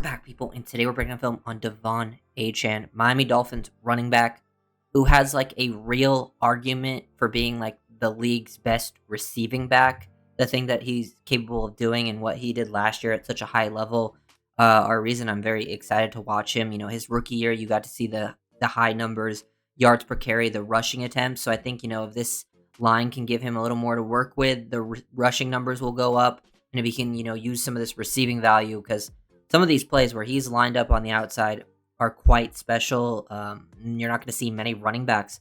back, people, and today we're breaking down film on Devon Achane, Miami Dolphins running back, who has like a real argument for being like the league's best receiving back. The thing that he's capable of doing and what he did last year at such a high level are a reason I'm very excited to watch him. You know, his rookie year, you got to see the high numbers, yards per carry, the rushing attempts. So I think if this line can give him a little more to work with, the rushing numbers will go up, and if he can use some of this receiving value because some of these plays where he's lined up on the outside are quite special. You're not going to see many running backs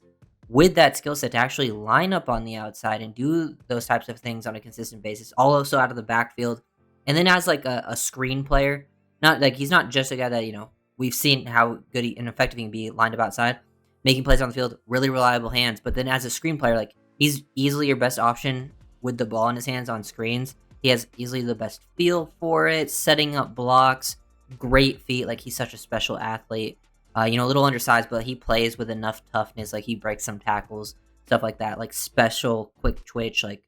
with that skill set to actually line up on the outside and do those types of things on a consistent basis. Also out of the backfield, and then as like a screen player, not like he's not just a guy that we've seen how good and effective he can be lined up outside, making plays on the field, really reliable hands. But then as a screen player, like he's easily your best option with the ball in his hands on screens. He has easily the best feel for it, setting up blocks, great feet. Like he's such a special athlete. A little undersized, but he plays with enough toughness. Like he breaks some tackles, stuff like that. Like special, quick twitch. Like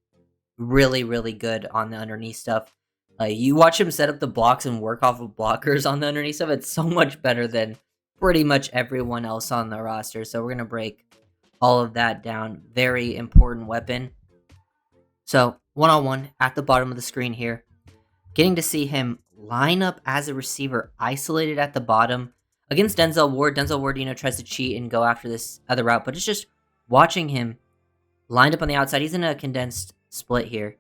really, really good on the underneath stuff. You watch him set up the blocks and work off of blockers on the underneath stuff. It's so much better than pretty much everyone else on the roster. So we're gonna break all of that down. Very important weapon. So, one-on-one at the bottom of the screen here. Getting to see him line up as a receiver, isolated at the bottom against Denzel Ward. Denzel Ward, tries to cheat and go after this other route, but it's just watching him lined up on the outside. He's in a condensed split here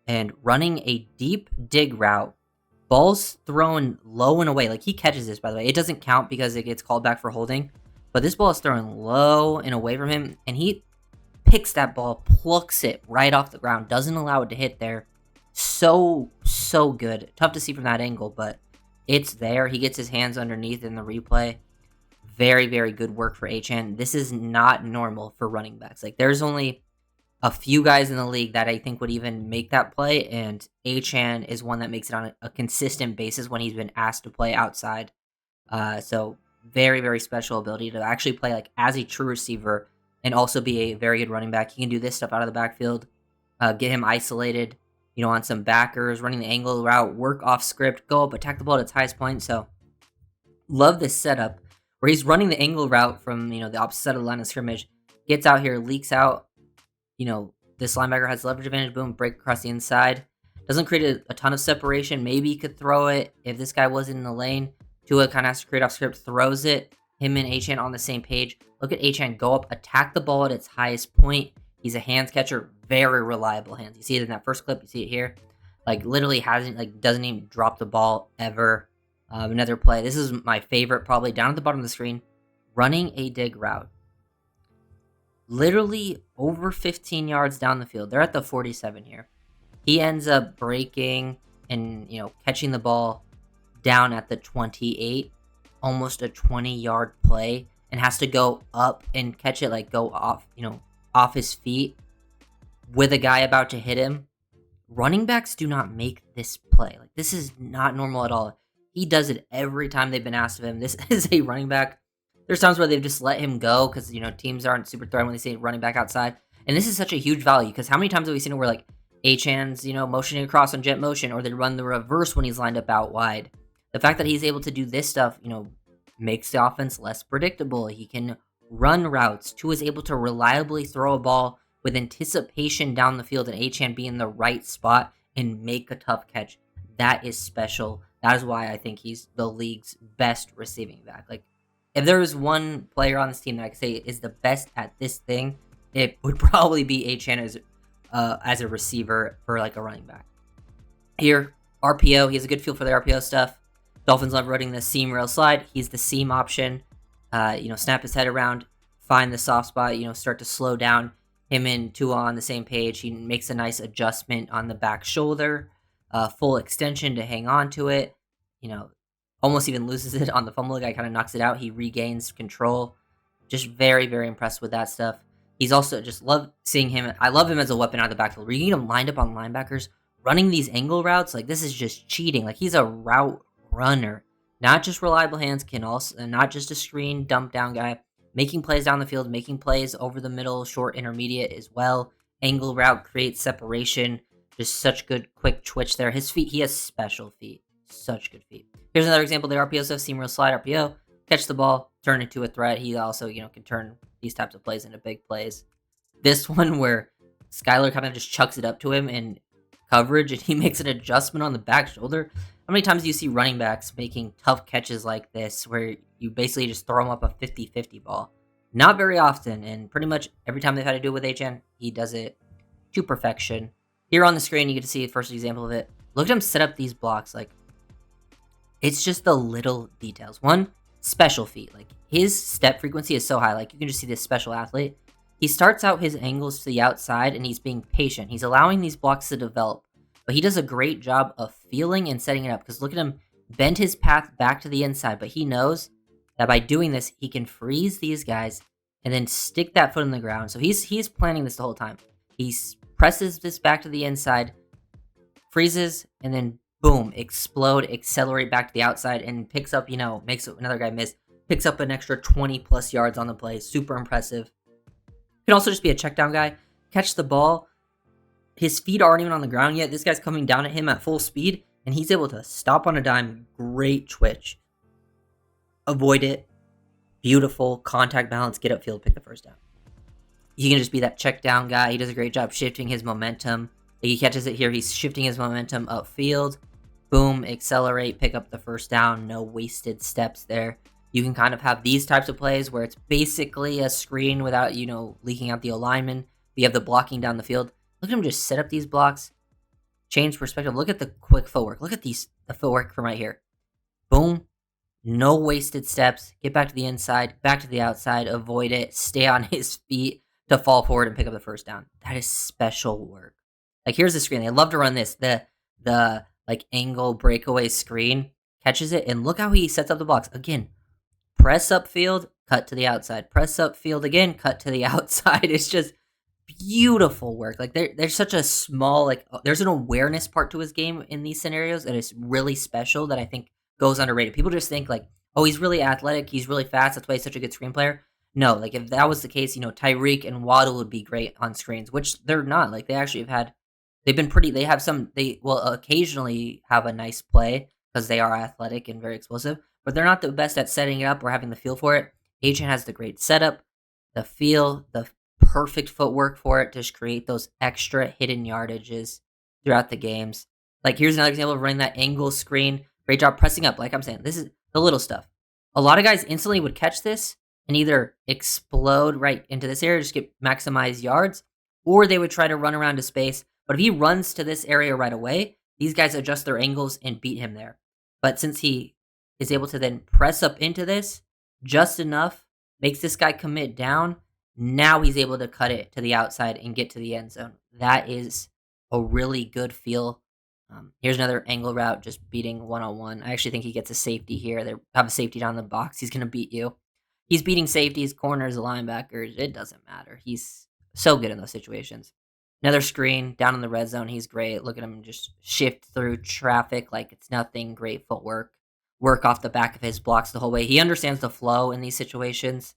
and running a deep dig route. Ball's thrown low and away. Like he catches this, by the way. It doesn't count because it gets called back for holding, but this ball is thrown low and away from him, and he picks that ball, plucks it right off the ground, doesn't allow it to hit there. So good. Tough to see from that angle, but it's there. He gets his hands underneath in the replay. Very, very good work for Achane. This is not normal for running backs. Like there's only a few guys in the league that I think would even make that play, and Achane is one that makes it on a consistent basis when he's been asked to play outside. So very, very special ability to actually play like as a true receiver and also be a very good running back. He can do this stuff out of the backfield, get him isolated, on some backers, running the angle route, work off script, go up, attack the ball at its highest point. So, love this setup where he's running the angle route from, the opposite side of the line of scrimmage, gets out here, leaks out, this linebacker has leverage advantage, boom, break across the inside. Doesn't create a ton of separation. Maybe he could throw it if this guy wasn't in the lane. Tua kind of has to create off script, throws it. Him and Achane on the same page. Look at Achane go up, attack the ball at its highest point. He's a hands catcher, very reliable hands. You see it in that first clip. You see it here. Like literally doesn't even drop the ball ever. Another play. This is my favorite, probably down at the bottom of the screen. Running a dig route. Literally over 15 yards down the field. They're at the 47 here. He ends up breaking and catching the ball down at the 28. Almost a 20-yard play, and has to go up and catch it, like go off, off his feet with a guy about to hit him. Running backs do not make this play. Like this is not normal at all. He does it every time they've been asked of him. This is a running back. There's times where they've just let him go because teams aren't super thrilled when they see running back outside. And this is such a huge value because how many times have we seen it where like Achane's motioning across on jet motion, or they run the reverse when he's lined up out wide. The fact that he's able to do this stuff, makes the offense less predictable. He can run routes. Tua is able to reliably throw a ball with anticipation down the field, and Achane be in the right spot and make a tough catch. That is special. That is why I think he's the league's best receiving back. Like, if there was one player on this team that I could say is the best at this thing, it would probably be Achane as a receiver for like a running back. Here, RPO. He has a good feel for the RPO stuff. Dolphins love running the seam rail slide. He's the seam option. Snap his head around, find the soft spot, start to slow down. Him and Tua on the same page. He makes a nice adjustment on the back shoulder, full extension to hang on to it. Almost even loses it on the fumble. The guy kind of knocks it out. He regains control. Just very, very impressed with that stuff. He's also just love seeing him. I love him as a weapon out of the backfield. Where you get him lined up on linebackers, running these angle routes. Like this is just cheating. Like he's a route runner, not just reliable hands, can also not just a screen dump down guy, making plays down the field, making plays over the middle, short, intermediate as well. Angle route creates separation. Just such good quick twitch there. His feet, he has special feet. such good feet. Here's another example. The RPO stuff, seam real slide RPO, catch the ball, turn into a threat. He also, can turn these types of plays into big plays. This one where Skylar kind of just chucks it up to him in coverage and he makes an adjustment on the back shoulder. How many times do you see running backs making tough catches like this where you basically just throw them up a 50-50 ball? Not very often, and pretty much every time they've had to do it with Achane, he does it to perfection. Here on the screen, you get to see the first example of it. Look at him set up these blocks. Like, it's just the little details. One, special feet. Like, his step frequency is so high. Like, you can just see this special athlete. He starts out his angles to the outside, and he's being patient. He's allowing these blocks to develop. But he does a great job of feeling and setting it up. Because look at him bend his path back to the inside. But he knows that by doing this, he can freeze these guys and then stick that foot in the ground. So he's planning this the whole time. He presses this back to the inside, freezes, and then boom, explode, accelerate back to the outside, and picks up, makes another guy miss, picks up an extra 20 plus yards on the play. Super impressive. Can also just be a check down guy, catch the ball. His feet aren't even on the ground yet. This guy's coming down at him at full speed, and he's able to stop on a dime. Great twitch. Avoid it. Beautiful contact balance. Get upfield, pick the first down. He can just be that check down guy. He does a great job shifting his momentum. He catches it here. He's shifting his momentum upfield. Boom, accelerate, pick up the first down. No wasted steps there. You can kind of have these types of plays where it's basically a screen without, leaking out the alignment. You have the blocking down the field. Look at him just set up these blocks. Change perspective. Look at the quick footwork. Look at the footwork from right here. Boom. No wasted steps. Get back to the inside, back to the outside, avoid it, stay on his feet to fall forward and pick up the first down. That is special work. Like, here's the screen. They love to run this. The angle breakaway screen, catches it, and look how he sets up the blocks. Again, press upfield, cut to the outside. Press upfield again, cut to the outside. It's just beautiful work. Like, there's such a small, there's an awareness part to his game in these scenarios that is really special that I think goes underrated. People just think oh, he's really athletic, he's really fast, that's why he's such a good screen player. No, if that was the case, Tyreek and Waddle would be great on screens, which they're not. They actually they will occasionally have a nice play because they are athletic and very explosive, but they're not the best at setting it up or having the feel for it. Achane has the great setup, the feel, the perfect footwork for it to create those extra hidden yardages throughout the games. Here's another example of running that angle screen. Great job pressing up. Like I'm saying, this is the little stuff. A lot of guys instantly would catch this and either explode right into this area, just get maximize yards, or they would try to run around to space. But if he runs to this area right away, these guys adjust their angles and beat him there. But since he is able to then press up into this just enough, makes this guy commit down, now he's able to cut it to the outside and get to the end zone. That is a really good feel. Here's another angle route, just beating one-on-one. I actually think he gets a safety here. They have a safety down the box. He's going to beat you. He's beating safeties, corners, linebackers. It doesn't matter. He's so good in those situations. Another screen down in the red zone. He's great. Look at him just shift through traffic like it's nothing. Great footwork. Work off the back of his blocks the whole way. He understands the flow in these situations.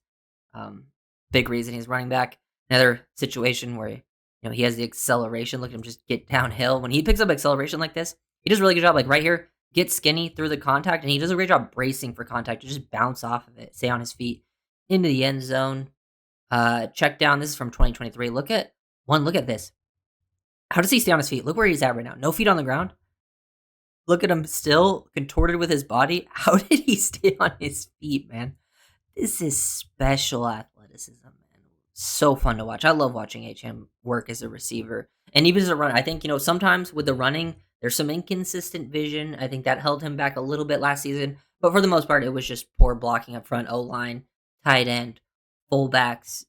Big reason he's running back. Another situation where he has the acceleration. Look at him just get downhill. When he picks up acceleration like this, he does a really good job. Like right here, get skinny through the contact, and he does a great job bracing for contact to just bounce off of it, stay on his feet into the end zone. Check down. This is from 2023. Look at this. How does he stay on his feet? Look where he's at right now. No feet on the ground. Look at him still contorted with his body. How did he stay on his feet, man? This is special athleticism, man. So fun to watch. I love watching Achane work as a receiver. And even as a runner, I think, sometimes with the running, there's some inconsistent vision. I think that held him back a little bit last season. But for the most part, it was just poor blocking up front, O-line, tight end, fullbacks.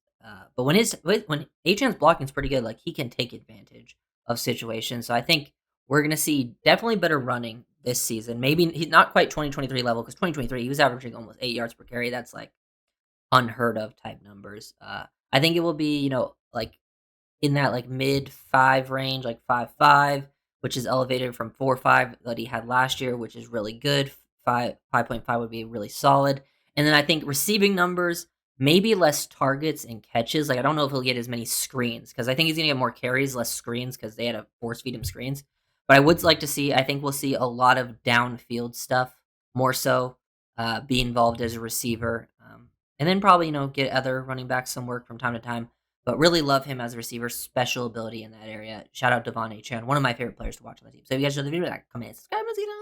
But when Achane's blocking is pretty good, he can take advantage of situations. So I think we're going to see definitely better running this season. Maybe he's not quite 2023 level, because 2023, he was averaging almost 8 yards per carry. That's unheard of type numbers. I think it will be, in that mid 5 range, 5.5, which is elevated from 4.5 that he had last year, which is really good. 5.5 would be really solid. And then I think receiving numbers, maybe less targets and catches. I don't know if he'll get as many screens, because I think he's going to get more carries, less screens, because they had to force feed him screens. But I would like to see I think we'll see a lot of downfield stuff more so, be involved as a receiver, and then probably, get other running backs some work from time to time, but really love him as a receiver, special ability in that area. Shout out Devon Achane, one of my favorite players to watch on the team. So if you guys know the video, like, comment, subscribe, and see you